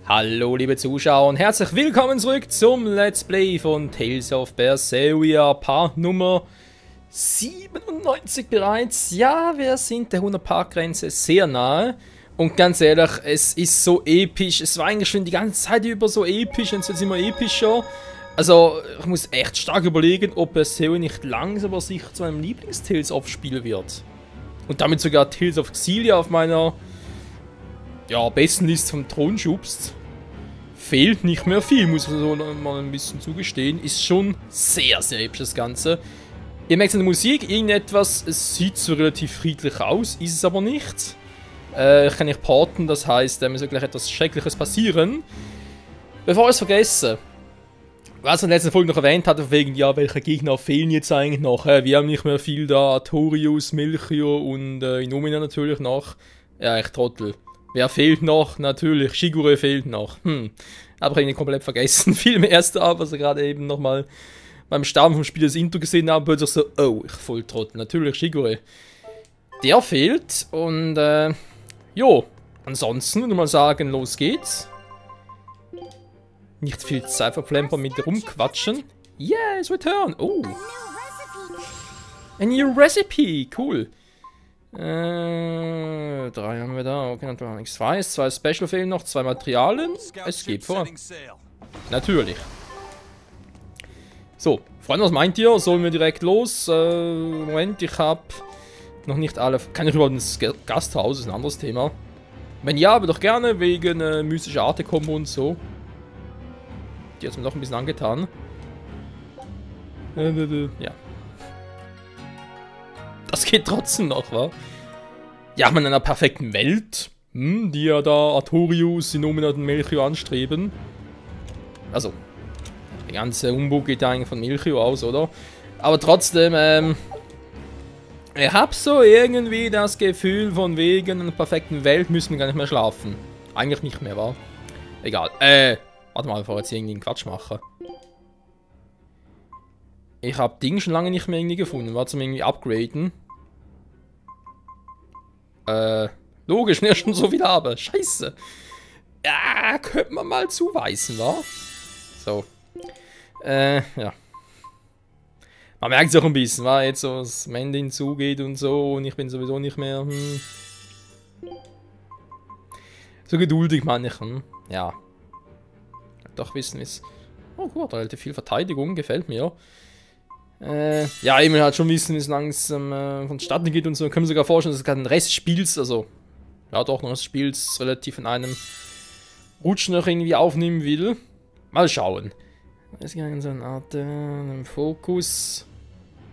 Hallo liebe Zuschauer und herzlich willkommen zurück zum Let's Play von Tales of Berseria, Part Nummer 97 bereits. Ja, wir sind der 100-Part-Grenze sehr nahe und ganz ehrlich, es ist so episch, es war eigentlich schon die ganze Zeit über so episch und es wird immer epischer. Also, ich muss echt stark überlegen, ob Berseria nicht langsam aber sicher zu einem Lieblings-Tales-of-Spiel wird. Und damit sogar Tales of Xillia auf meiner besten Liste vom Thron schubst. Fehlt nicht mehr viel, muss man so mal ein bisschen zugestehen. Ist schon sehr, sehr episch das Ganze. Ihr merkt an der Musik irgendetwas, es sieht so relativ friedlich aus, ist es aber nicht. Ich kann nicht porten, das heißt, mir soll gleich etwas Schreckliches passieren. Bevor ich es vergesse, was ich in der letzten Folge noch erwähnt hatte, wegen, ja, welche Gegner fehlen jetzt eigentlich noch? Wir haben nicht mehr viel da, Artorius, Melchior und Innomina natürlich noch. Ja, ich Trottel. Wer fehlt noch? Natürlich, Shigure fehlt noch. Aber ich ihn komplett vergessen. Viel mehr erst ab, was ich gerade eben nochmal beim Starten vom Spiel das Intro gesehen habe, plötzlich so, oh, ich voll Trottel. Natürlich, Shigure. Der fehlt und, ansonsten würde ich mal sagen, los geht's. Nicht viel Zeit verplempern mit rumquatschen. Yes, return. Oh. A new recipe. Cool. 3 haben wir da. Okay, natürlich nichts weiß. 2 Special fehlen noch. 2 Materialien. Es geht vor. Natürlich. So, Freunde, was meint ihr? Sollen wir direkt los? Moment, ich habe noch nicht alle. Kann ich überhaupt ins Gasthaus? Das ist ein anderes Thema. Wenn ja, aber doch gerne wegen mystischer Arte-Kombo und so. Die hat mir noch ein bisschen angetan. Ja. Das geht trotzdem noch, wa? Ja, man in einer perfekten Welt, die ja da Artorius, Innomina und Melchior anstreben. Also, der ganze Umbug geht ja eigentlich von Melchior aus, oder? Aber trotzdem, ich hab so irgendwie das Gefühl, von wegen einer perfekten Welt müssen wir gar nicht mehr schlafen. Eigentlich nicht mehr, wa? Egal, warte mal, bevor ich jetzt irgendwie einen Quatsch mache. Ich hab Ding schon lange nicht mehr irgendwie gefunden. Warte, zum irgendwie upgraden. Logisch, wenn ich schon so viel habe. Scheiße. Ja, könnte man mal zuweisen, wa? So. Ja. Man merkt es auch ein bisschen, wa? Jetzt so das Ende hinzugeht und so und ich bin sowieso nicht mehr, so geduldig, meine ich, Ja. Doch wissen ist. Oh gut, relativ viel Verteidigung, gefällt mir. Ja, eben halt schon wissen, wie es langsam vonstatten geht und so. Können wir sogar vorstellen, dass es gerade den Rest des Spiels, also ja doch, noch des Spiels relativ in einem Rutsch noch irgendwie aufnehmen will. Mal schauen. Es gibt so eine Art Fokus.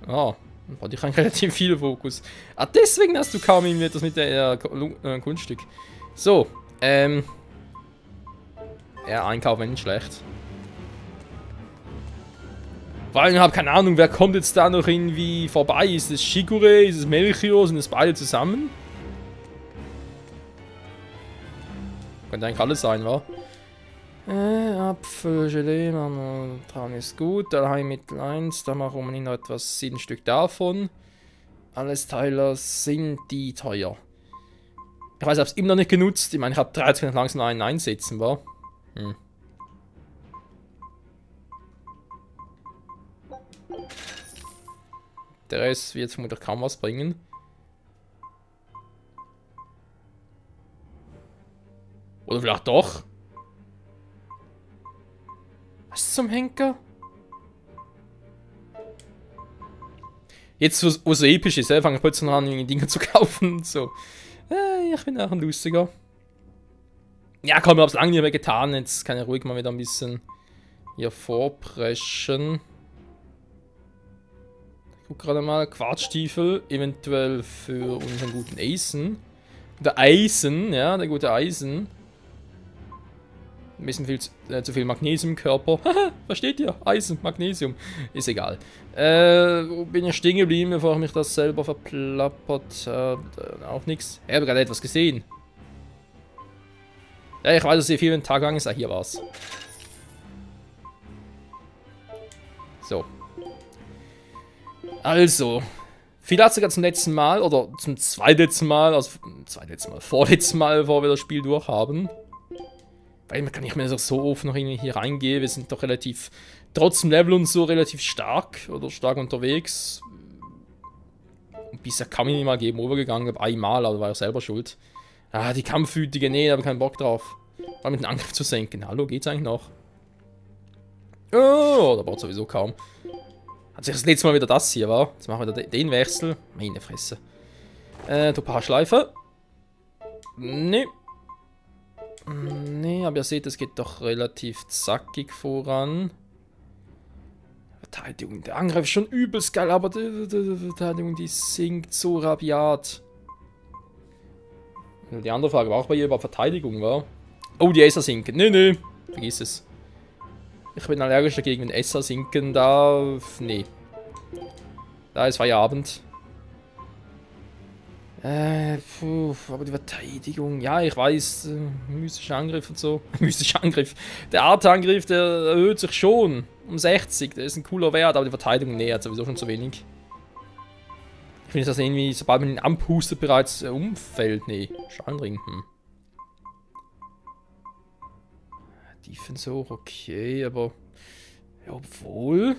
Ah, dann brauchte ich eigentlich relativ viel Fokus. Ah, deswegen hast du kaum irgendwie etwas mit der Kunststück. So, ja, einkaufen nicht schlecht. Vor allem, ich habe keine Ahnung, wer kommt jetzt da noch irgendwie vorbei? Ist es Shigure? Ist es Melchior? Sind es beide zusammen? Könnte eigentlich alles sein, wa? Apfel, Gelee, Traum ist gut. Allheilmittel 1, da machen wir noch etwas 7 Stück davon. Alles Teiler sind die teuer. Ich weiß, ich habe es immer noch nicht genutzt. Ich meine, ich habe 13 langsam einen einsetzen, wa? Der Rest wird vermutlich kaum was bringen. Oder vielleicht doch. Was zum Henker? Jetzt, wo es so episch ist, fange ich plötzlich an, Dinge zu kaufen und so. Ich bin auch ein Lustiger. Ja, komm, ich hab's lange nicht mehr getan. Jetzt kann ich ruhig mal wieder ein bisschen hier vorpreschen. Guck gerade mal, Quarzstiefel, eventuell für unseren guten Eisen. Der Eisen, ja, der gute Eisen. Ein bisschen zu viel Magnesium im Körper. Haha, versteht ihr? Eisen, Magnesium. Ist egal. Wo bin ich stehen geblieben, bevor ich mich das selber verplappert? Auch nichts. Ich habe gerade etwas gesehen. Ja, ich weiß, dass hier viel in den Tag gegangen ist. Ah, hier war's. So. Also, viel hat sogar zum letzten Mal, oder zum zweitletzten Mal, also vorletzten Mal, bevor wir das Spiel durchhaben. Weil man kann nicht mehr so oft noch irgendwie hier reingehen. Wir sind doch relativ, trotz dem Level und so, relativ stark oder stark unterwegs. Und bisher kann ich nicht mal geben, overgegangen, einmal, aber war ja selber schuld. Ah, die Kampfwütige, nee, da habe ich keinen Bock drauf. Mal mit dem Angriff zu senken. Hallo, geht's eigentlich noch? Oh, da braucht sowieso kaum. Hat sich das letzte Mal wieder das hier, wa? Jetzt machen wir wieder den Wechsel. Meine Fresse. Du paar Schleife. Nee. Nee, aber ihr seht, es geht doch relativ zackig voran. Verteidigung, der Angriff ist schon übelst geil, aber die Verteidigung, die sinkt so rabiat. Die andere Frage war auch bei ihr über Verteidigung, wa? Oh, die Esser sinken. Nee, nee, vergiss es. Ich bin allergisch dagegen, wenn Esser sinken, da... Nee. Da ist Feierabend. Aber die Verteidigung, ja, ich weiß, mystischer Angriff und so. Mystischer Angriff. Der Art-Angriff, der erhöht sich schon um 60, der ist ein cooler Wert, aber die Verteidigung, nee, hat sowieso schon zu wenig. Ich finde das irgendwie, sobald man ihn anpustet, bereits umfällt. Nee, Schadenring, Defense hoch, okay, aber... Ja, obwohl...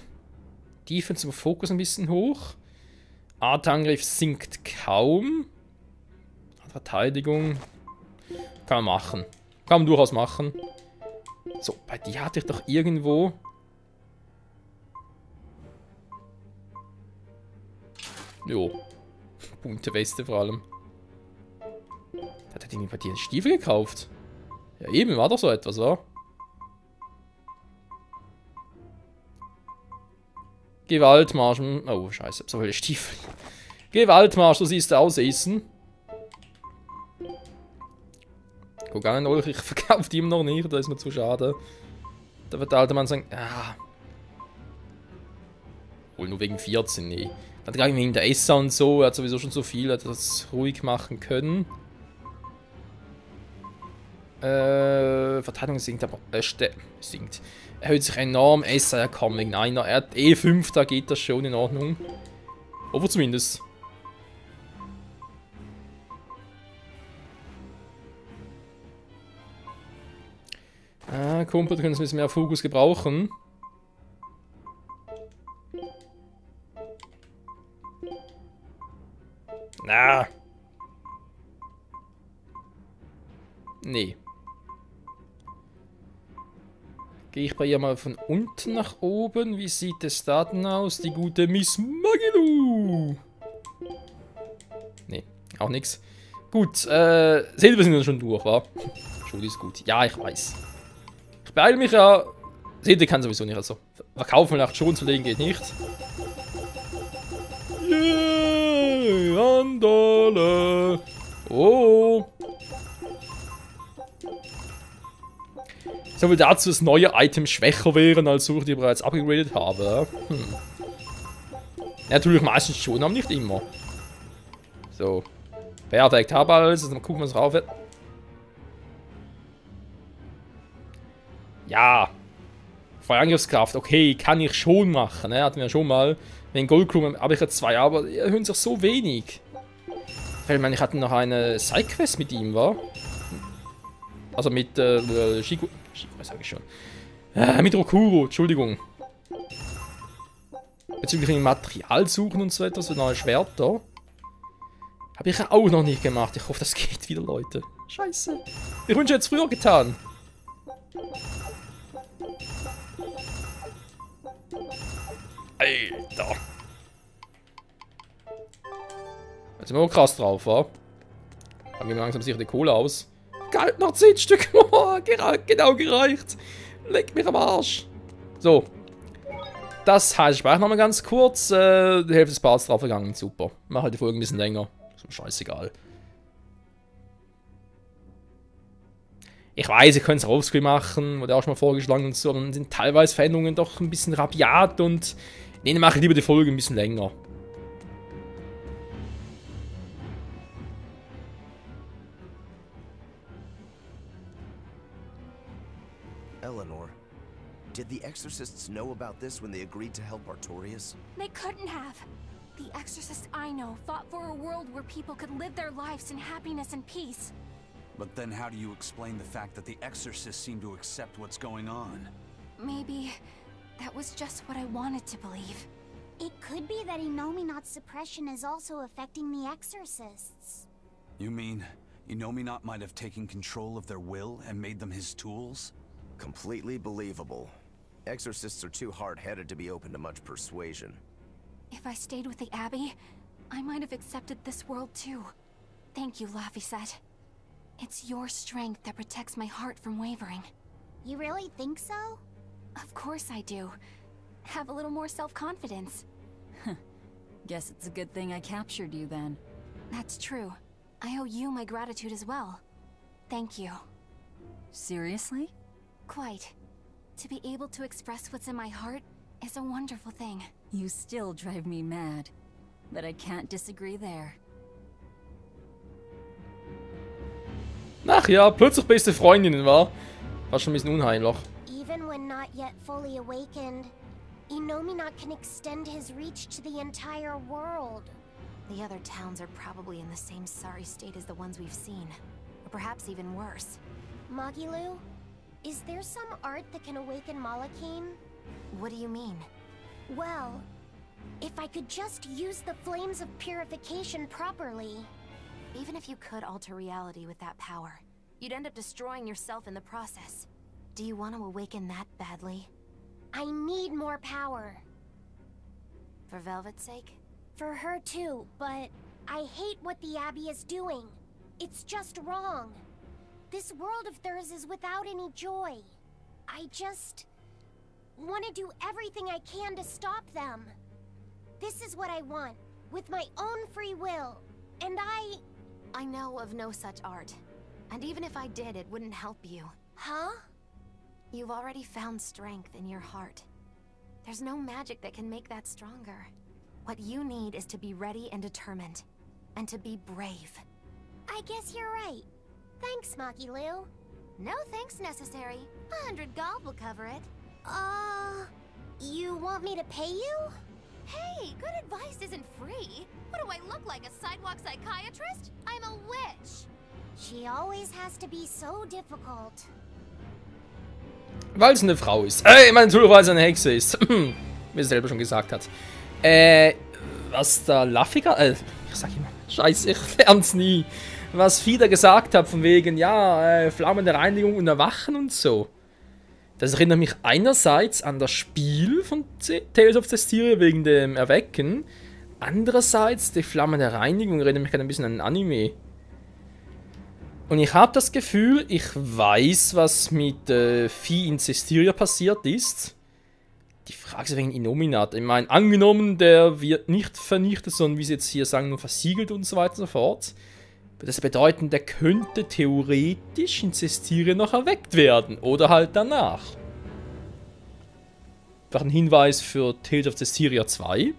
Defense im Fokus ein bisschen hoch. Art-Angriff sinkt kaum. Verteidigung kann man machen. Kann man durchaus machen. So, bei dir hatte ich doch irgendwo... Jo. Bunte Weste vor allem. Hat er irgendwie bei dir einen Stiefel gekauft? Ja eben, war doch so etwas, wa? Gewaltmarsch. Oh, scheiße, so viele Stiefel. Gewaltmarsch, du siehst aus, Essen. Guck an, ich verkaufe die immer noch nicht, da ist mir zu schade. Da wird der alte Mann sagen, ah. Wohl nur wegen 14, nee. Dann gerade wegen der Esser und so, er hat sowieso schon so viel, er hat das ruhig machen können. Verteidigung sinkt, aber sinkt. Erhöht sich enorm, Esser, er kommt wegen einer. Er hat E5, da geht das schon in Ordnung. Aber zumindest. Kumpel, du könntest ein bisschen mehr Fokus gebrauchen. Na. Nee. Gehe ich bei ihr mal von unten nach oben? Wie sieht es da denn aus? Die gute Miss Magilu. Nee, auch nix. Gut, Silber sind wir schon durch, wa? Schuld ist gut. Ja, ich weiß. Ich beeile mich ja. Silber kann sowieso nicht, also. Verkaufen nach schon zu legen geht nicht. Yeah, Andale. Oh. So viel dazu, dass neue Items schwächer wären als solche, die ich bereits upgradet habe. Ja, natürlich meistens schon, aber nicht immer. So. Perfekt, habe alles. Dann gucken wir uns rauf. Ja. Feuerangriffskraft, okay, kann ich schon machen. Ne? Hatten wir ja schon mal. Wenn Goldklumen habe ich ja 2, aber die erhöhen sich so wenig. Ich meine, ich hatte noch eine Sidequest mit ihm, war? Also mit Shiku, sag ich schon. Mit Rokuro, Entschuldigung. Bezüglich Material suchen und so etwas für neue Schwerter. Habe ich ja auch noch nicht gemacht. Ich hoffe, das geht wieder, Leute. Scheiße. Ich wünsche, jetzt früher getan. Alter. Jetzt sind wir auch krass drauf, wa? Dann gehen wir langsam sicher die Kohle aus. Galt noch 10 Stück. Genau gereicht. Leck mich am Arsch. So. Das heißt, ich speichere nochmal ganz kurz. Die Hälfte des Parts drauf gegangen. Super. Mach halt die Folge ein bisschen länger. Ist mir scheißegal. Ich weiß, ich könnte es offscreen machen. Wurde auch schon mal vorgeschlagen und so. Aber dann sind teilweise Veränderungen doch ein bisschen rabiat. Und nee, mache ich lieber die Folge ein bisschen länger. Eleanor, did the Exorcists know about this when they agreed to help Artorias? They couldn't have. The Exorcists I know fought for a world where people could live their lives in happiness and peace. But then how do you explain the fact that the exorcists seem to accept what's going on? Maybe that was just what I wanted to believe. It could be that Inominat's suppression is also affecting the exorcists. You mean Inominat might have taken control of their will and made them his tools? Completely believable. Exorcists are too hard-headed to be open to much persuasion. If I stayed with the Abbey, I might have accepted this world too. Thank you, Laphicet. It's your strength that protects my heart from wavering. You really think so? Of course I do. Have a little more self-confidence. Guess it's a good thing I captured you then. That's true. I owe you my gratitude as well. Thank you. Seriously? Quite. To be able to express what's in my heart is a wonderful thing. You still drive me mad. But I can't disagree there. Ach ja, plötzlich beste Freundinnen, war? War schon ein bisschen unheimlich. Even when not yet fully awakened, Inominat can extend his reach to the entire world. The other towns are probably in the same sorry state as the ones we've seen. Or perhaps even worse. Magilu, is there some art that can awaken Malakhim? What do you mean? Well, if I could just use the flames of purification properly. Even if you could alter reality with that power, you'd end up destroying yourself in the process. Do you want to awaken that badly? I need more power. For Velvet's sake? For her too, but I hate what the Abbey is doing. It's just wrong. This world of theirs is without any joy. I just want to do everything I can to stop them. This is what I want, with my own free will. And I know of no such art. And even if I did, it wouldn't help you. Huh? You've already found strength in your heart. There's no magic that can make that stronger. What you need is to be ready and determined. And to be brave. I guess you're right. Thanks, Magilu. No thanks necessary. 100 gold will cover it. You want me to pay you? Hey, good advice isn't free. What do I look like, a sidewalk psychiatrist? I'm a witch. She always has to be so difficult. Weil es eine Frau ist. Ich meine, natürlich, weil es eine Hexe ist. Wie es selber schon gesagt hat. Was der Laffiger... ich sag immer, scheiße, ich lern's nie. Was Fieder gesagt hat, von wegen, ja, Flammen der Reinigung und Erwachen und so. Das erinnert mich einerseits an das Spiel von Tales of Cestiria wegen dem Erwecken. Andererseits, die Flammen der Reinigung erinnert mich ein bisschen an ein Anime. Und ich habe das Gefühl, ich weiß, was mit Vieh in Cestiria passiert ist. Die Frage ist wegen Inominat. Ich meine, angenommen, der wird nicht vernichtet, sondern wie sie jetzt hier sagen, nur versiegelt und so weiter und so fort. Das bedeutet, der könnte theoretisch in Cestiria noch erweckt werden. Oder halt danach. Einfach ein Hinweis für Tales of Cestiria 2.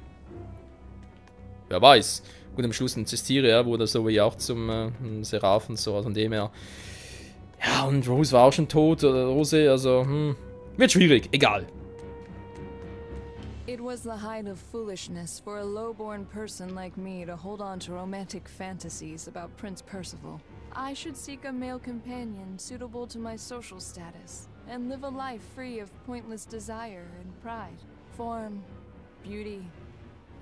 Wer weiß. Gut, am Schluss in Cestiria wurde so wie auch zum Seraph und so, also von dem her. Ja, und Rose war auch schon tot, oder Rose, also, wird schwierig, egal. It was the height of foolishness for a low-born person like me to hold on to romantic fantasies about Prince Percival. I should seek a male companion suitable to my social status, and live a life free of pointless desire and pride. Form, beauty,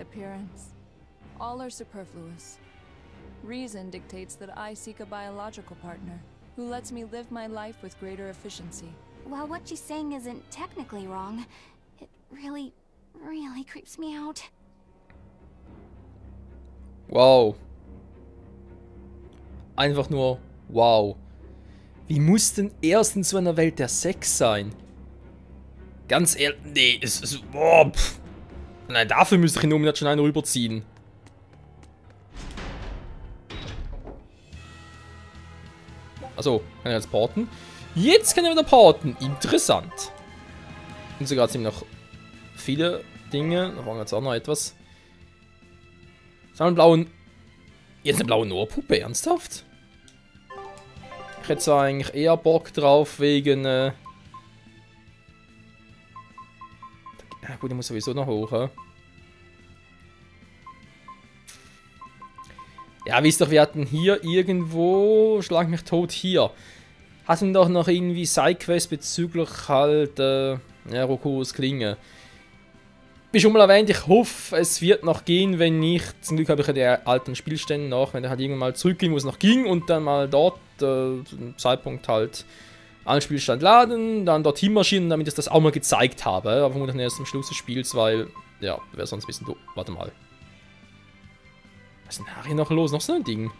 appearance, all are superfluous. Reason dictates that I seek a biological partner, who lets me live my life with greater efficiency. While what she's saying isn't technically wrong, it really creeps me out. Wow. Einfach nur wow. Wie muss denn erst in so einer Welt der Sex sein? Ganz ehrlich, nee, es ist, boah, nein, dafür müsste ich Inominat schon einen rüberziehen. Achso, kann ich jetzt porten? Jetzt kann ich wieder porten. Interessant. Und sogar ziemlich noch viele Dinge. Da war jetzt auch noch etwas. Sagen wir einen blauen. Jetzt eine blaue Ohrpuppe, ernsthaft? Ich hätte zwar eigentlich eher Bock drauf wegen. Ja gut, ich muss sowieso noch hoch. Ja, wisst doch, wir hatten hier irgendwo... Schlag mich tot, hier. Hatten doch noch irgendwie Sidequests bezüglich halt... ja, Rokuros Klinge. Wie schon mal erwähnt, ich hoffe, es wird noch gehen, wenn nicht. Zum Glück habe ich ja die alten Spielstände noch, wenn der halt irgendwann mal zurückging, wo es noch ging und dann mal dort, zum Zeitpunkt halt, einen Spielstand laden, dann dorthin marschieren, damit ich das auch mal gezeigt habe. Aber vermutlich erst am Schluss des Spiels, weil, ja, wäre sonst ein bisschen doof. Warte mal. Was ist denn hier noch los? Noch so ein Ding.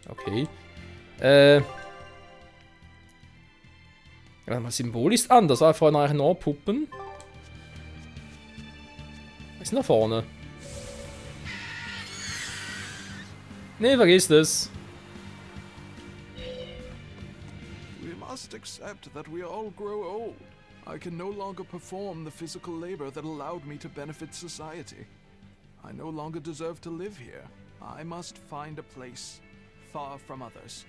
Okay. Ja, das Symbol ist anders, war vorher nachher noch Puppen. Was ist denn da vorne? Nee, vergiss das. We must accept that we all grow old. I can no longer perform the physical labor that allowed me to benefit society. I no longer deserve to live here. I must find a place far from others.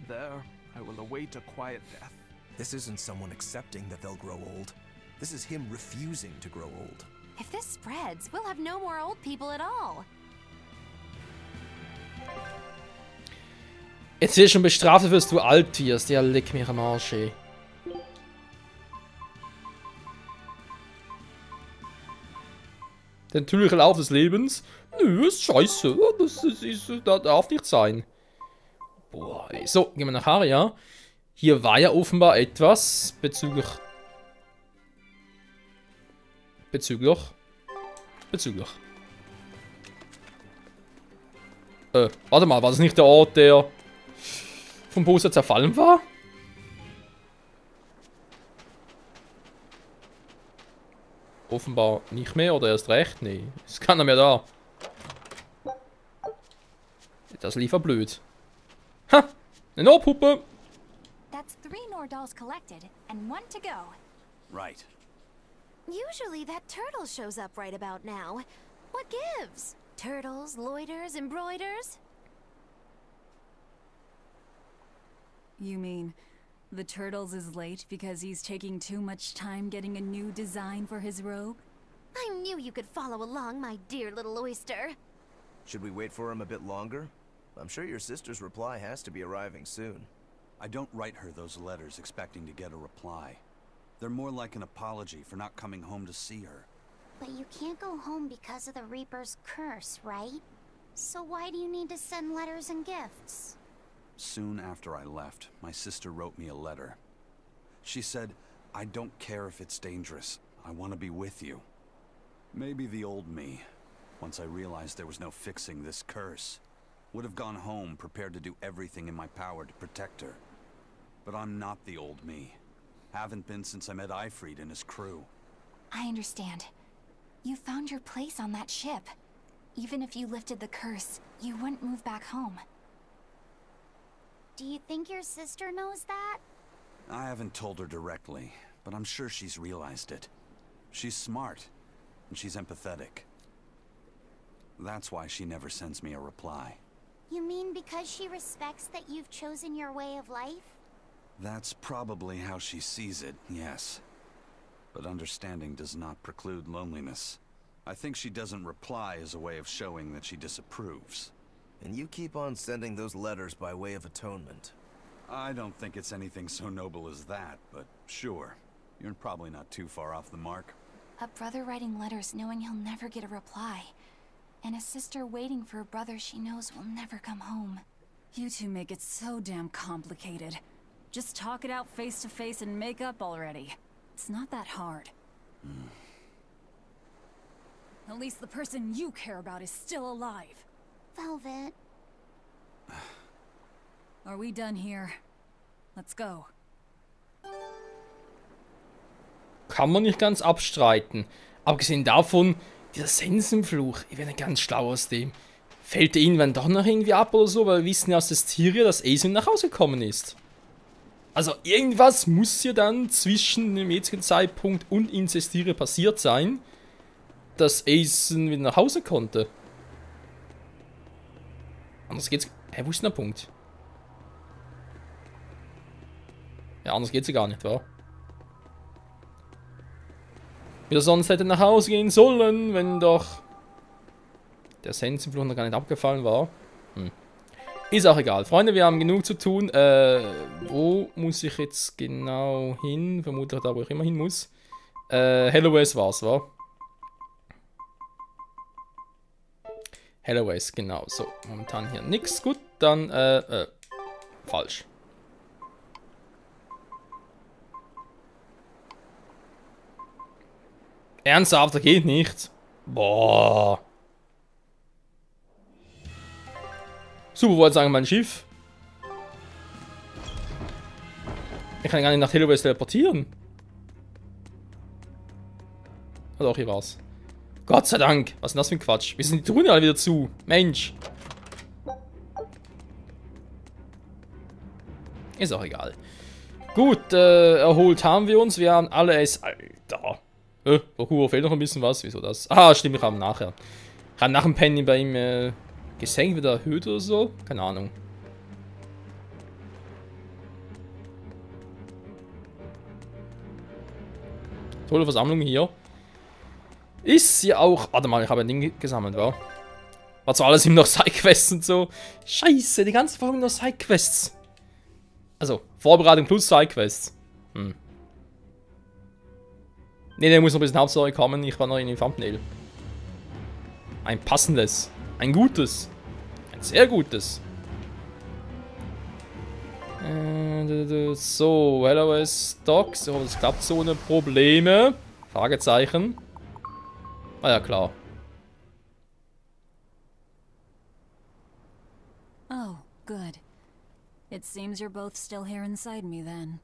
There, I will await a quiet death. This isn't someone accepting that they'll grow old. This is him refusing to grow old. If this spreads, we'll have no more old people at all. Jetzt wirst du schon bestraft, dass du alt wirst. Ja, leck mich am Arsch, ey. Der natürliche Lauf des Lebens? Nö, ist scheiße. Das darf nicht sein. Boah, ey. So, gehen wir nach Aria. Hier war ja offenbar etwas bezüglich... Warte mal, war das nicht der Ort, der vom Bowser zerfallen war? Offenbar nicht mehr, oder erst recht? Nee, ist keiner mehr da. Das lief ja blöd. Ha! Eine Ohrpuppe! That's 3 Nordals collected and 1 to go. Right. Usually that turtle shows up right about now. What gives? Turtles, loiters, embroiders? You mean the Turtles is late because he's taking too much time getting a new design for his robe? I knew you could follow along, my dear little oyster. Should we wait for him a bit longer? I'm sure your sister's reply has to be arriving soon. I don't write her those letters expecting to get a reply. They're more like an apology for not coming home to see her. But you can't go home because of the Reaper's curse, right? So why do you need to send letters and gifts? Soon after I left, my sister wrote me a letter. She said, I don't care if it's dangerous. I want to be with you. Maybe the old me, once I realized there was no fixing this curse, would have gone home prepared to do everything in my power to protect her. But I'm not the old me. Haven't been since I met Ifrit and his crew. I understand. You found your place on that ship. Even if you lifted the curse, you wouldn't move back home. Do you think your sister knows that? I haven't told her directly, but I'm sure she's realized it. She's smart, and she's empathetic. That's why she never sends me a reply. You mean because she respects that you've chosen your way of life? That's probably how she sees it, yes. But understanding does not preclude loneliness. I think she doesn't reply as a way of showing that she disapproves. And you keep on sending those letters by way of atonement. I don't think it's anything so noble as that, but sure. You're probably not too far off the mark. A brother writing letters knowing he'll never get a reply. And a sister waiting for a brother she knows will never come home. You two make it so damn complicated. Just talk it out face to face and make up already. It's not that hard. At least the person you care about is still alive. Velvet. Are we done here? Let's go. Kann man nicht ganz abstreiten. Abgesehen davon, dieser Sensenfluch, ich werde ganz schlau aus dem. Fällt der irgendwann doch noch irgendwie ab oder so, weil wir wissen ja aus Styria, dass Aeson nach Hause gekommen ist. Also irgendwas muss ja dann zwischen dem jetzigen Zeitpunkt und in Styria passiert sein, dass Aeson wieder nach Hause konnte. Anders geht's... Wo ist denn der Punkt? Ja, anders geht's ja gar nicht, wa? Wie er sonst hätte nach Hause gehen sollen, wenn doch der Sensenfluch noch gar nicht abgefallen war. Ist auch egal. Freunde, wir haben genug zu tun. Wo muss ich jetzt genau hin? Vermutlich da, wo ich immer hin muss. Helloways war's, wa? Helloways, genau. So, momentan hier nichts. Gut, dann, falsch. Ernsthaft, das geht nicht. Boah. Super, wollte sagen, mein Schiff. Ich kann gar nicht nach Helloways teleportieren. Oder auch hier war's. Gott sei Dank. Was ist denn das für ein Quatsch? Wir sind die Truhen alle wieder zu. Mensch. Ist auch egal. Gut, erholt haben wir uns. Wir haben alles... Alter. Goku, fehlt noch ein bisschen was. Wieso das? Ah, stimmt, ich habe nachher. Ich habe nach dem Penny bei ihm Gesang wieder erhöht oder so. Keine Ahnung. Tolle Versammlung hier. Ist sie auch... Warte mal, ich habe ein Ding gesammelt, wa? War zwar alles immer noch Sidequests und so. Scheiße, die ganze Folge noch Sidequests. Also, Vorbereitung plus Sidequests. Ne, muss noch ein bisschen Hauptstory kommen. Ich war noch in dem Thumbnail. Ein passendes. Ein gutes. Ein sehr gutes. So, Helloways Stocks. Ich hoffe, das klappt so ohne Probleme. Fragezeichen. Ah ja, klar. Oh, good. It seems you're both still here inside me then.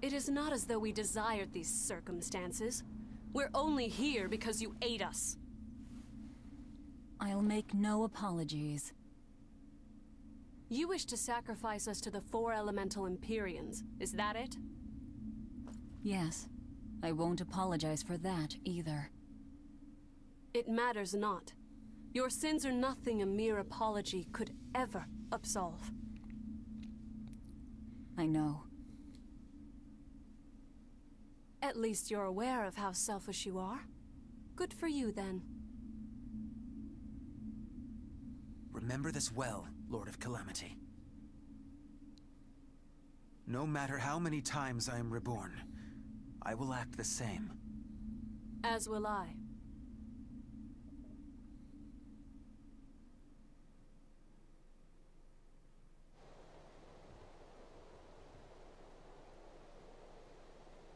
It is not as though we desired these circumstances. We're only here because you ate us. I'll make no apologies. You wish to sacrifice us to the 4 elemental Empyreans, is that it? Yes. I won't apologize for that, either. It matters not. Your sins are nothing a mere apology could ever absolve. I know. At least you're aware of how selfish you are. Good for you, then. Remember this well, Lord of Calamity. No matter how many times I am reborn, I will act the same. As will I.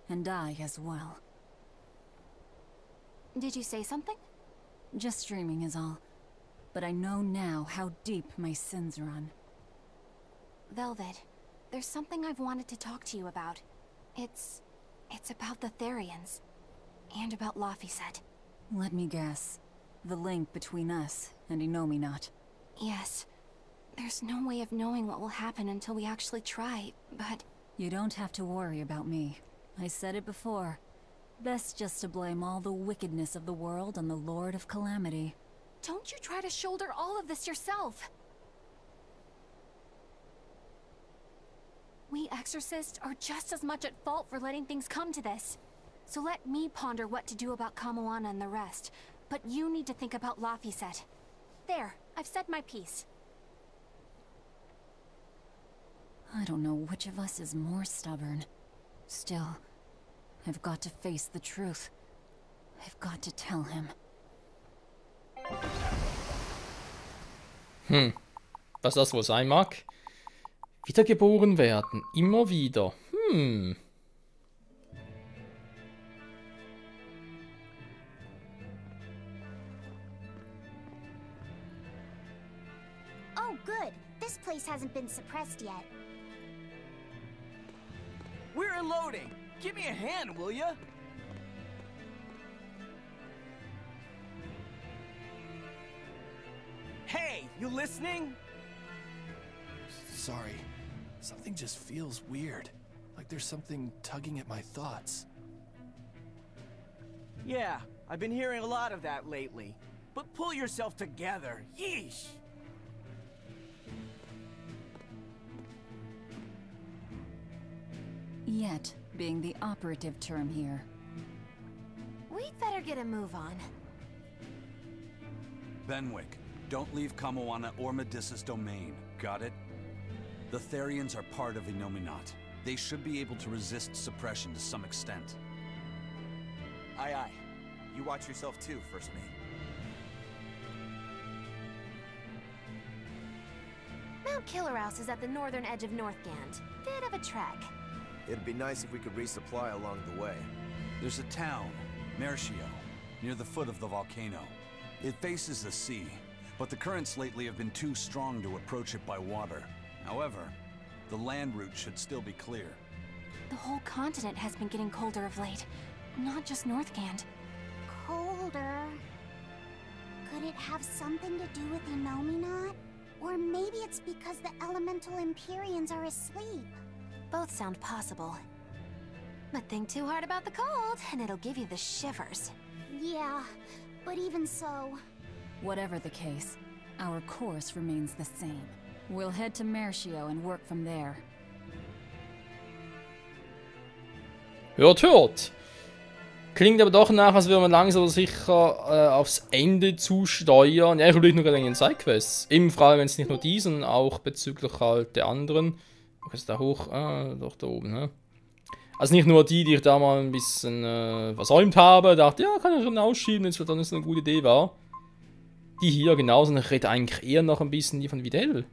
And I as well. Did you say something? Just dreaming is all. But I know now how deep my sins run. Velvet, there's something I've wanted to talk to you about. It's about the Therians. And about Laphicet. Let me guess. The link between us and Innominat. Yes. There's no way of knowing what will happen until we actually try, but... You don't have to worry about me. I said it before. Best just to blame all the wickedness of the world on the Lord of Calamity. Don't you try to shoulder all of this yourself! We Exorcists are just as much at fault for letting things come to this. So let me ponder what to do about Kamoana and the rest. But you need to think about Laphicet. There, I've said my piece. I don't know which of us is more stubborn. Still, I've got to face the truth. I've got to tell him. Was das wohl sein mag? Wiedergeboren werden. Immer wieder. Oh, good. This place hasn't been suppressed yet. We're unloading. Give me a hand, will ya? Hey, you listening? Sorry. Something just feels weird. Like there's something tugging at my thoughts. Yeah, I've been hearing a lot of that lately. But pull yourself together. Yeesh! Yet being the operative term here. We'd better get a move on. Benwick, don't leave Kamoana or Medissa's domain. Got it? The Therians are part of Innominat. They should be able to resist suppression to some extent. Aye, aye. You watch yourself too, First Mate. Mount Killerhouse is at the northern edge of Northgand. Bit of a trek. It'd be nice if we could resupply along the way. There's a town, Mercio, near the foot of the volcano. It faces the sea, but the currents lately have been too strong to approach it by water. However, the land route should still be clear. The whole continent has been getting colder of late. Not just Northgand. Colder. Could it have something to do with Innominat? Or maybe it's because the elemental Empyreans are asleep. Both sound possible. But think too hard about the cold, and it'll give you the shivers. Yeah, but even so... Whatever the case, our course remains the same. We'll head to Mercio and work from there. Hört, hört! Klingt aber doch nach, als würde man langsam aber sicher aufs Ende zusteuern. Ja, ich will euch noch eine Sidequests. Eben vor allem, wenn es nicht nur die, sondern auch bezüglich halt der anderen. Okay, ist da hoch? Ah, doch da oben, ne? Also nicht nur die ich da mal ein bisschen versäumt habe. Dachte, ja, kann ich schon ausschieben, wenn es dann eine gute Idee war. Die hier genau, sondern ich rede eigentlich eher noch ein bisschen die von Videl.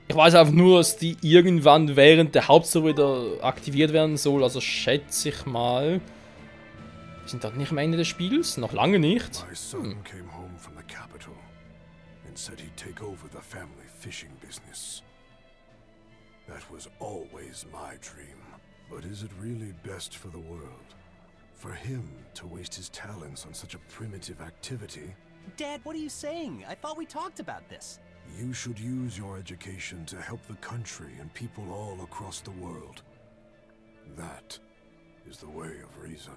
Ich weiß einfach nur, dass die irgendwann während der Hauptstory wieder aktiviert werden soll, also schätze ich mal. Wir sind doch nicht am Ende des Spiels, noch lange nicht. My son came home from the capital and said he'd take over the family fishing business. That was always my dream. But is it really best for the world? For him to waste his talents on such a primitive activity? Dad, what are you saying? I thought we talked about this. You should use your education to help the country and people all across the world. That is the way of reason.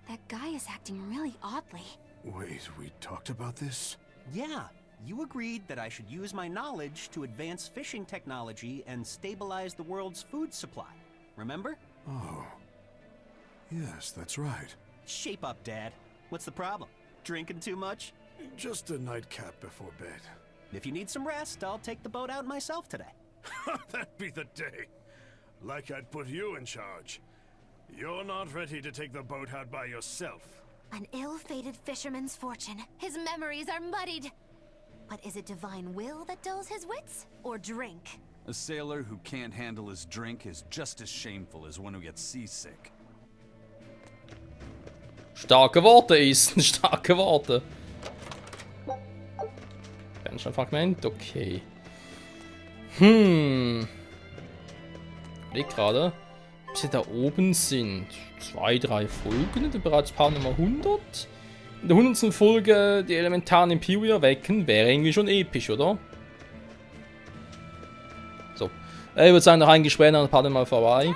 That guy is acting really oddly. Wait, we talked about this? Yeah, you agreed that I should use my knowledge to advance fishing technology and stabilize the world's food supply. Remember? Oh. Yes, that's right. Shape up, Dad. What's the problem? Drinking too much? Just a nightcap before bed. If you need some rest, I'll take the boat out myself today. That'd be the day. Like I'd put you in charge. You're not ready to take the boat out by yourself. An ill-fated fisherman's fortune. His memories are muddied. But is it divine will that dulls his wits? Or drink? A sailor who can't handle his drink is just as shameful as one who gets seasick. Starke Worte, Ethan, starke Worte. Fragment, okay. Überleg gerade, bis wir da oben sind. 2, 3 Folgen, und bereits Paar Nummer 100. In der 100. Folge die elementaren Empyrean wecken, wäre irgendwie schon episch, oder? So. Ich würde sagen, noch ein Gespräch, dann Part mal vorbei.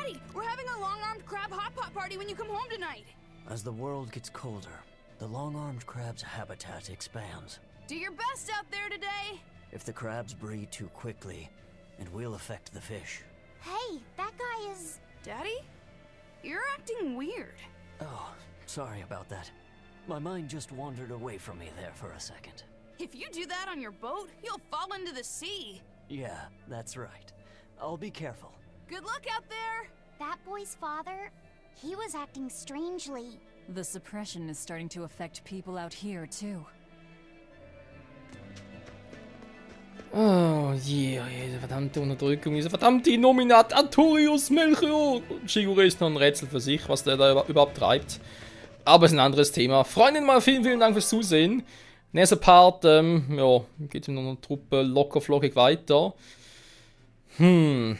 As the world gets colder, the long-armed crab's habitat expands. Do your best out there today! If the crabs breed too quickly, it will affect the fish. Hey, that guy is... Daddy? You're acting weird. Oh, sorry about that. My mind just wandered away from me there for a second. If you do that on your boat, you'll fall into the sea. Yeah, that's right. I'll be careful. Good luck out there! That boy's father, he was acting strangely. The suppression is starting to affect people out here, too. Oh je, diese verdammte Unterdrückung, diese verdammte Innominat, Artorius, Melchior. Shigure ist noch ein Rätsel für sich, was der da überhaupt treibt. Aber es ist ein anderes Thema. Freundinnen, mal vielen Dank fürs Zusehen. Nächster Part, ja, geht in einer Truppe locker flockig weiter. Mir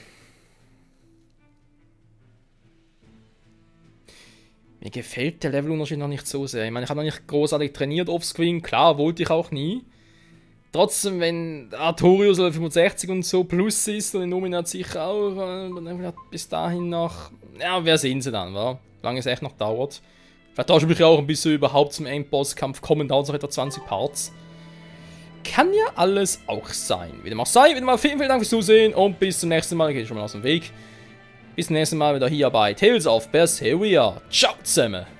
gefällt der Levelunterschied noch nicht so sehr. Ich meine, ich habe noch nicht großartig trainiert offscreen, klar, wollte ich auch nie. Trotzdem, wenn Artorius 65 und so plus ist und die Nominat sicher auch, bis dahin noch, ja, wer sehen sie dann, wa? Wie lange es echt noch dauert. Vielleicht tausche ich mich auch ein bisschen überhaupt zum Endbosskampf kommen, dauert es noch etwa 20 Parts. Kann ja alles auch sein. Wie dem auch sei, wieder mal vielen Dank fürs Zusehen und bis zum nächsten Mal. Ich gehe schon mal aus dem Weg. Bis zum nächsten Mal wieder hier bei Tales of Berseria. Ciao zusammen.